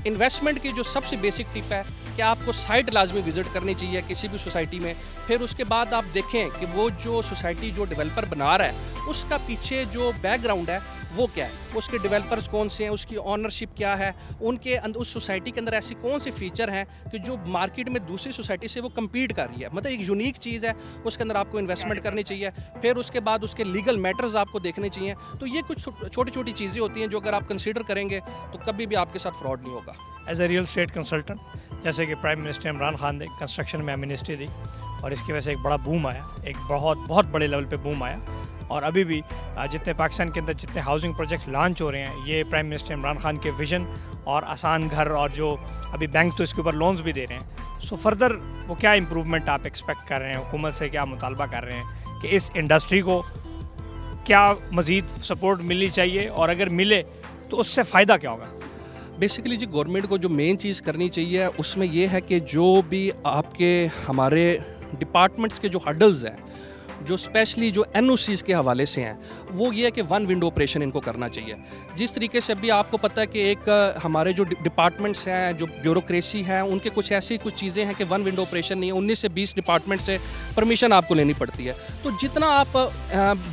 इन्वेस्टमेंट की जो सबसे बेसिक टिप है कि आपको साइट लाजमी विज़िट करनी चाहिए किसी भी सोसाइटी में। फिर उसके बाद आप देखें कि वो जो सोसाइटी जो डेवलपर बना रहा है उसका पीछे जो बैकग्राउंड है वो क्या है, उसके डेवलपर्स कौन से हैं, उसकी ऑनरशिप क्या है, उनके उस सोसाइटी के अंदर ऐसी कौन से फीचर हैं कि जो मार्केट में दूसरी सोसाइटी से वो कम्पीट कर रही है, मतलब एक यूनिक चीज़ है, उसके अंदर आपको इन्वेस्टमेंट करनी चाहिए। फिर उसके बाद उसके लीगल मैटर्स आपको देखने चाहिए। तो ये कुछ छोटी छोटी चीज़ें होती हैं जो अगर आप कंसिडर करेंगे तो कभी भी आपके साथ फ्रॉड नहीं होगा। As a real estate consultant, जैसे कि प्राइम मिनिस्टर इमरान खान ने कंस्ट्रक्शन में एमनेस्टी दी और इसकी वजह से एक बड़ा बूम आया, एक बहुत बड़े लेवल पे बूम आया। और अभी भी जितने पाकिस्तान के अंदर जितने हाउसिंग प्रोजेक्ट लॉन्च हो रहे हैं, ये प्राइम मिनिस्टर इमरान खान के विजन और आसान घर, और जो अभी बैंक तो इसके ऊपर लोन्स भी दे रहे हैं। सो फर्दर वो क्या इम्प्रूवमेंट आप एक्सपेक्ट कर रहे हैं, हुकूमत से क्या मुतालबा कर रहे हैं कि इस इंडस्ट्री को क्या मज़ीद सपोर्ट मिलनी चाहिए, और अगर मिले तो उससे फ़ायदा क्या होगा? बेसिकली जी गवर्नमेंट को जो मेन चीज़ करनी चाहिए उसमें ये है कि जो भी आपके हमारे डिपार्टमेंट्स के जो हर्डल्स हैं, जो स्पेशली जो एनओसीज़ के हवाले से हैं, वो ये है कि वन विंडो ऑपरेशन इनको करना चाहिए। जिस तरीके से अभी आपको पता है कि एक हमारे जो डिपार्टमेंट्स हैं, जो ब्यूरोक्रेसी है, उनके कुछ ऐसी कुछ चीज़ें हैं कि वन विंडो ऑपरेशन नहीं है, 19 से 20 डिपार्टमेंट से परमिशन आपको लेनी पड़ती है। तो जितना आप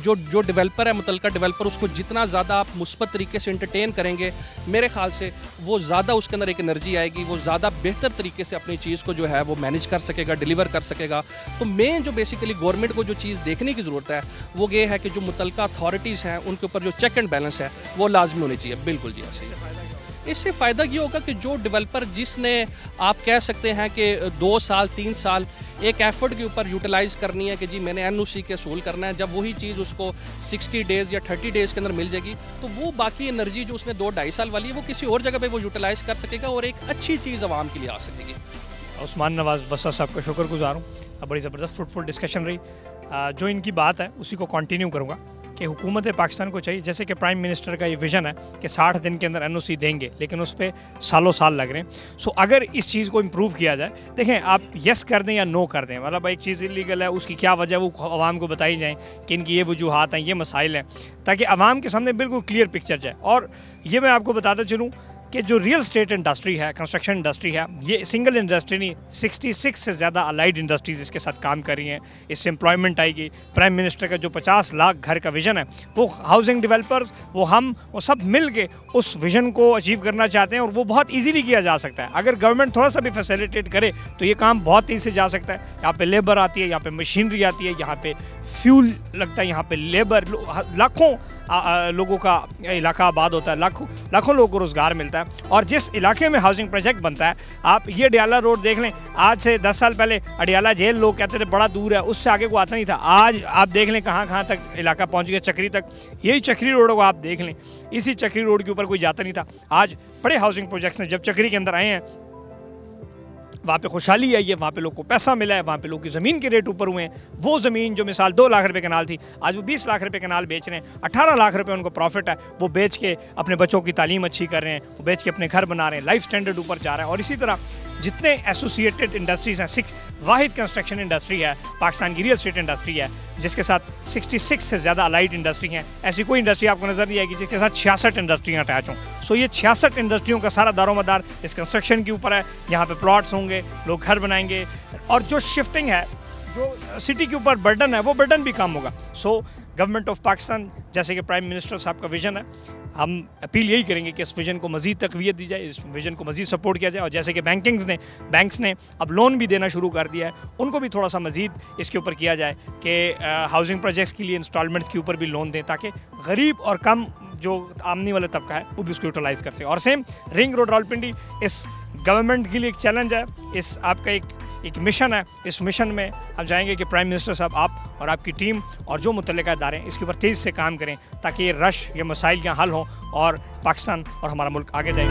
जो डेवलपर है, मुतलका डेवलपर, उसको जितना ज़्यादा आप मुस्बत तरीके से इंटरटेन करेंगे, मेरे ख्याल से वो ज़्यादा उसके अंदर एक एनर्जी आएगी, वो ज़्यादा बेहतर तरीके से अपनी चीज़ को जो है वो मैनेज कर सकेगा, डिलीवर कर सकेगा। तो मेन जो बेसिकली गवर्नमेंट को जो चीज़ देखने की ज़रूरत है वो ये है कि जो मुतलका अथॉरिटीज़ हैं उनके ऊपर जो चेक एंड बैलेंस है वो लाजमी होनी चाहिए। बिल्कुल जी, ऐसे इससे फ़ायदा ये होगा कि जो डेवलपर, जिसने आप कह सकते हैं कि 2 साल 3 साल एक एफर्ट के ऊपर यूटिलाइज़ करनी है कि जी मैंने एनओसी के असूल करना है, जब वही चीज़ उसको 60 डेज़ या 30 डेज़ के अंदर मिल जाएगी तो वो बाकी एनर्जी जो उसने 2-2.5 साल वाली है वो किसी और जगह पे वो यूटिलाइज़ कर सकेगा और एक अच्छी चीज़ आवाम के लिए आ सकेगी। उस्मान नवाज़ बस्सा साहब का शुक्रगुजार हूँ। बड़ी ज़बरदस्त फ्रूटफुल डिस्कशन रही। जो इनकी बात है उसी को कंटिन्यू करूँगा कि हुकूमत पाकिस्तान को चाहिए, जैसे कि प्राइम मिनिस्टर का ये विज़न है कि 60 दिन के अंदर एनओसी देंगे, लेकिन उस पर सालों साल लग रहे हैं। सो अगर इस चीज़ को इम्प्रूव किया जाए, देखें आप यस कर दें या नो कर दें, मतलब एक चीज़ इलीगल है उसकी क्या वजह वो आवाम को बताई जाए कि इनकी ये वजूहात हैं, ये मसाइल हैं, ताकि आवाम के सामने बिल्कुल क्लियर पिक्चर जाए। और ये मैं आपको बताता चलूँ कि जो रियल स्टेट इंडस्ट्री है, कंस्ट्रक्शन इंडस्ट्री है, ये सिंगल इंडस्ट्री नहीं, 66 से ज़्यादा अलाइड इंडस्ट्रीज़ इसके साथ काम कर रही हैं। इससे एम्प्लॉयमेंट आएगी। प्राइम मिनिस्टर का जो 50 लाख घर का विज़न है, वो हाउसिंग डेवलपर्स, वो हम, वो सब मिल के उस विज़न को अचीव करना चाहते हैं, और वो बहुत ईजीली किया जा सकता है। अगर गवर्नमेंट थोड़ा सा भी फैसिलिटेट करे तो ये काम बहुत तेज़ी से जा सकता है। यहाँ पे लेबर आती है, यहाँ पे मशीनरी आती है, यहाँ पे फ्यूल लगता है, यहाँ पे लेबर, लाखों लोगों का इलाका आबाद होता है, लाखों लोगों को रोज़गार मिलता है। और जिस इलाके में हाउसिंग प्रोजेक्ट बनता है, आप ये अडियाला रोड देख लें, आज से 10 साल पहले अडियाला जेल लोग कहते थे बड़ा दूर है, उससे आगे को आता नहीं था। आज आप देख लें कहाँ तक इलाका पहुँच गया, चक्री तक। यही चक्री रोड को आप देख लें, इसी चक्री रोड के ऊपर कोई जाता नहीं था। आज बड़े हाउसिंग प्रोजेक्ट्स ने जब चक्री के अंदर आए हैं, वहाँ पे खुशहाली आई है, वहाँ पे लोग को पैसा मिला है, वहाँ पे लोग की ज़मीन के रेट ऊपर हुए हैं। वो ज़मीन जो मिसाल 2 लाख रुपए कनाल थी, आज वो 20 लाख रुपए कनाल बेच रहे हैं। 18 लाख रुपए उनको प्रॉफिट है, वो बेच के अपने बच्चों की तालीम अच्छी कर रहे हैं, वो बेच के अपने घर बना रहे हैं, लाइफ स्टैंडर्ड ऊपर जा रहा है। और इसी तरह जितने एसोसिएटेड इंडस्ट्रीज़ हैं, 6 वाहिद कंस्ट्रक्शन इंडस्ट्री है पाकिस्तान की, रियल स्टेट इंडस्ट्री है, जिसके साथ 66 से ज़्यादा अलाइड इंडस्ट्री हैं। ऐसी कोई इंडस्ट्री आपको नज़र नहीं आएगी जिसके साथ 66 इंडस्ट्रियाँ अटैच हों। सो ये 66 इंडस्ट्रियों का सारा दारोमदार इस कंस्ट्रक्शन के ऊपर है। यहाँ पे प्लॉट्स होंगे, लोग घर बनाएंगे, और जो शिफ्टिंग है, जो सिटी के ऊपर बर्डन है, वो बर्डन भी कम होगा। सो गवर्नमेंट ऑफ पाकिस्तान, जैसे कि प्राइम मिनिस्टर साहब का विज़न है, हम अपील यही करेंगे कि इस विज़न को मज़ीद तक़वियत दी जाए, इस विज़न को मज़ीद सपोर्ट किया जाए। और जैसे कि बैंक्स ने अब लोन भी देना शुरू कर दिया है, उनको भी थोड़ा सा मज़ीद इसके ऊपर किया जाए कि हाउसिंग प्रोजेक्ट्स के लिए इंस्टॉलमेंट्स के ऊपर भी लोन दें, ताकि गरीब और कम जो आमनी वाला तबका है वो भी उसको यूटिलाइज़ कर सके। और सेम रिंग रोड रावलपिंडी इस गवर्नमेंट के लिए एक चैलेंज है, इस आपका एक मिशन है। इस मिशन में हम चाहेंगे कि प्राइम मिनिस्टर साहब, आप और आपकी टीम और जो मुतल्लिका इदारे हैं इसके ऊपर तेज़ी से काम करें, ताकि ये रश, ये मसाइल का हल हों और पाकिस्तान और हमारा मुल्क आगे जाए।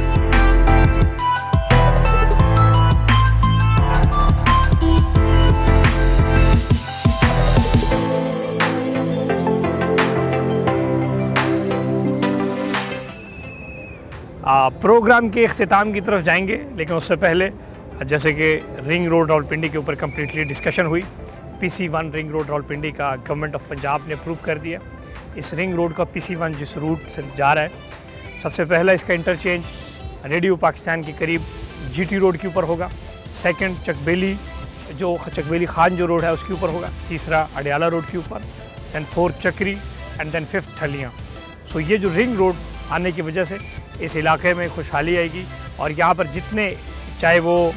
प्रोग्राम के अख्तिताम की तरफ जाएंगे, लेकिन उससे पहले जैसे कि रिंग रोड रावलपिंडी के ऊपर कम्प्लीटली डिस्कशन हुई। PC1 रिंग रोड रावलपिंडी का गवर्नमेंट ऑफ पंजाब ने अप्रूव कर दिया। इस रिंग रोड का PC1 जिस रूट से जा रहा है, सबसे पहला इसका इंटरचेंज रेडियो पाकिस्तान के करीब GT रोड के ऊपर होगा। सेकंड चकबेली खान जो रोड है उसके ऊपर होगा। तीसरा अडियाला रोड के ऊपर, दैन फोर्थ चक्री एंड दैन फिफ्थ ठलियाँ। सो ये जो रिंग रोड आने की वजह से इस इलाके में खुशहाली आएगी और यहाँ पर जितने, चाहे वो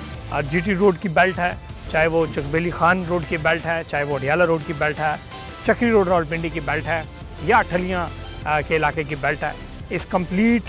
GT रोड की बेल्ट है, चाहे वो चकबेली खान रोड की बेल्ट है, चाहे वो अडियाला रोड की बेल्ट है, चक्री रोड रावलपिंडी की बेल्ट है या ठलियाँ के इलाके की बेल्ट है, इस कंप्लीट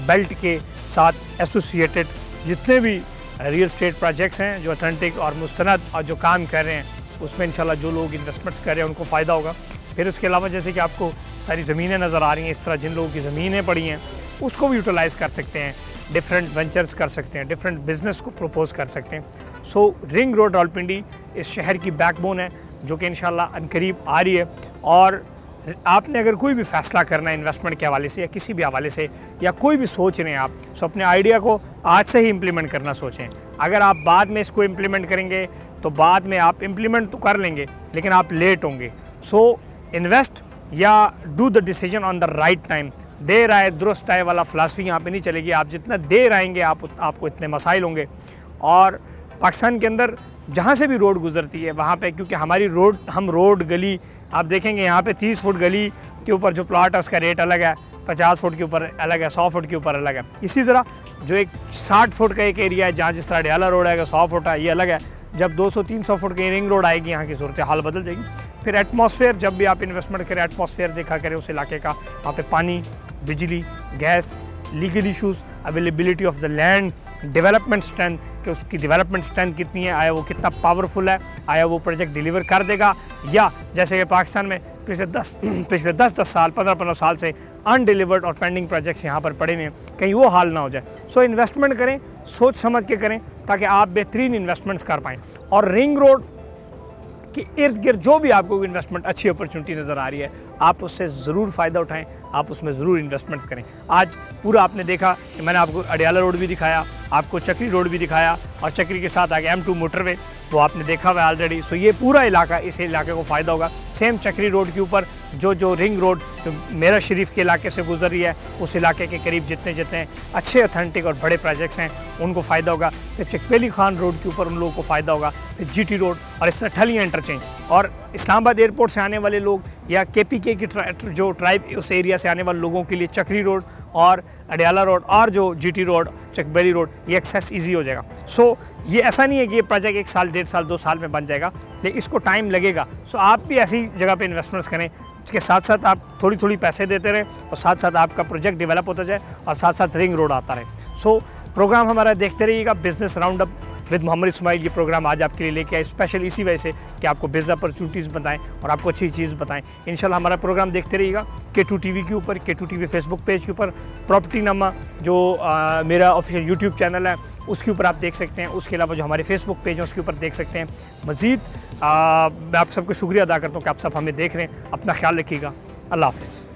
बेल्ट के साथ एसोसिएटेड जितने भी रियल स्टेट प्रोजेक्ट्स हैं जो ऑथेंटिक और मुस्तनद और जो काम कर रहे हैं, उसमें इंशाल्लाह जो लोग इन्वेस्टमेंट्स कर रहे हैं उनको फ़ायदा होगा। फिर उसके अलावा जैसे कि आपको सारी ज़मीनें नज़र आ रही हैं, इस तरह जिन लोगों की ज़मीनें पड़ी हैं उसको भी यूटिलाइज़ कर सकते हैं, डिफरेंट वेंचर्स कर सकते हैं, डिफरेंट बिजनेस को प्रपोज कर सकते हैं। सो रिंग रोड रावलपिंडी इस शहर की बैकबोन है जो कि इंशाल्लाह अनकरीब आ रही है। और आपने अगर कोई भी फ़ैसला करना है इन्वेस्टमेंट के हवाले से या किसी भी हवाले से, या कोई भी सोच रहे हैं आप, सो अपने आइडिया को आज से ही इम्प्लीमेंट करना सोचें। अगर आप बाद में इसको इम्प्लीमेंट करेंगे तो बाद में आप इम्प्लीमेंट तो कर लेंगे लेकिन आप लेट होंगे। सो इन्वेस्ट या do the decision on the right time. देर आए दुरुस्त आए वाला फ़िलासफ़ी यहाँ पे नहीं चलेगी। आप जितना देर आएंगे आपको इतने मसाइल होंगे। और पाकिस्तान के अंदर जहाँ से भी रोड गुजरती है वहाँ पे, क्योंकि हमारी रोड गली आप देखेंगे यहाँ पे 30 फुट गली के ऊपर जो प्लाट है उसका रेट अलग है, 50 फुट के ऊपर अलग है, 100 फुट के ऊपर अलग है। इसी तरह जो एक 60 फुट का एक एरिया है जहाँ जिस तरह अडियाला रोड आएगा 100 फुट है, ये अलग है। जब 200-300 फुट की रिंग रोड आएगी यहाँ की सूरत हाल बदल जाएगी। फिर एटमॉस्फेयर, जब भी आप इन्वेस्टमेंट करें एटमॉस्फेयर देखा करें उस इलाके का, वहाँ पे पानी, बिजली, gas, legal issues, availability of the land, development strength कि उसकी डेवलपमेंट स्ट्रेंथ कितनी है, आया वो कितना पावरफुल है, आया वो प्रोजेक्ट डिलीवर कर देगा, या जैसे कि पाकिस्तान में पिछले 10 साल 15 साल से अनडिलीवर्ड और पेंडिंग प्रोजेक्ट्स यहाँ पर पड़े हुए हैं, कहीं वो हाल ना हो जाए। सो इन्वेस्टमेंट करें, सोच समझ के करें ताकि आप बेहतरीन इन्वेस्टमेंट्स कर पाएँ। और रिंग रोड कि इर्द गिर्द जो भी आपको इन्वेस्टमेंट अच्छी अपॉर्चुनिटी नज़र आ रही है, आप उससे ज़रूर फ़ायदा उठाएं, आप उसमें ज़रूर इन्वेस्टमेंट्स करें। आज पूरा आपने देखा कि मैंने आपको अडियाला रोड भी दिखाया, आपको चक्री रोड भी दिखाया, और चक्री के साथ आगे M2 मोटरवे तो आपने देखा हुआ है ऑलरेडी। सो ये पूरा इलाका, इस इलाके को फ़ायदा होगा। सेम चक्री रोड के ऊपर जो रिंग रोड जो मेरा शरीफ के इलाके से गुजर रही है, उस इलाके के करीब जितने अच्छे ऑथेंटिक और बड़े प्रोजेक्ट्स हैं उनको फ़ायदा होगा। फिर चकबेली खान रोड के ऊपर उन लोगों को फ़ायदा होगा, फिर GT रोड और इस तरह ठलियाँ इंटरचेंज। और इस्लामाबाद एयरपोर्ट से आने वाले लोग या KPK की जो ट्राइब उस एरिया से आने वाले लोगों के लिए चक्री रोड और अडियाला रोड और जो GT रोड, चकबेली रोड, ये एक्सेस इजी हो जाएगा। सो ये ऐसा नहीं है कि ये प्रोजेक्ट 1 साल 1.5 साल 2 साल में बन जाएगा, लेकिन इसको टाइम लगेगा। सो आप भी ऐसी जगह पे इन्वेस्टमेंट्स करें इसके साथ साथ आप थोड़ी पैसे देते रहें और साथ साथ आपका प्रोजेक्ट डेवलप होता जाए और साथ साथ रिंग रोड आता रहे। सो प्रोग्राम हमारा देखते रहिएगा, business round up with Mohammad Ismail. ये प्रोग्राम आज आपके लिए लेके आए स्पेशल इसी वजह से कि आपको बिजनेस अपॉर्चुनिटीज़ बताएं और आपको अच्छी चीज़ बताएं। इंशाल्लाह हमारा प्रोग्राम देखते रहिएगा K2 TV के ऊपर, K2 TV फेसबुक पेज के ऊपर, प्रॉपर्टी नामा जो मेरा ऑफिशियल यूट्यूब चैनल है उसके ऊपर आप देख सकते हैं। उसके अलावा जो हमारे फेसबुक पेज है उसके ऊपर देख सकते हैं। मज़ीद मैं आप सबको शुक्रिया अदा करता हूँ कि आप सब हमें देख रहे हैं। अपना ख्याल रखिएगा। अल्लाह हाफ़िज़।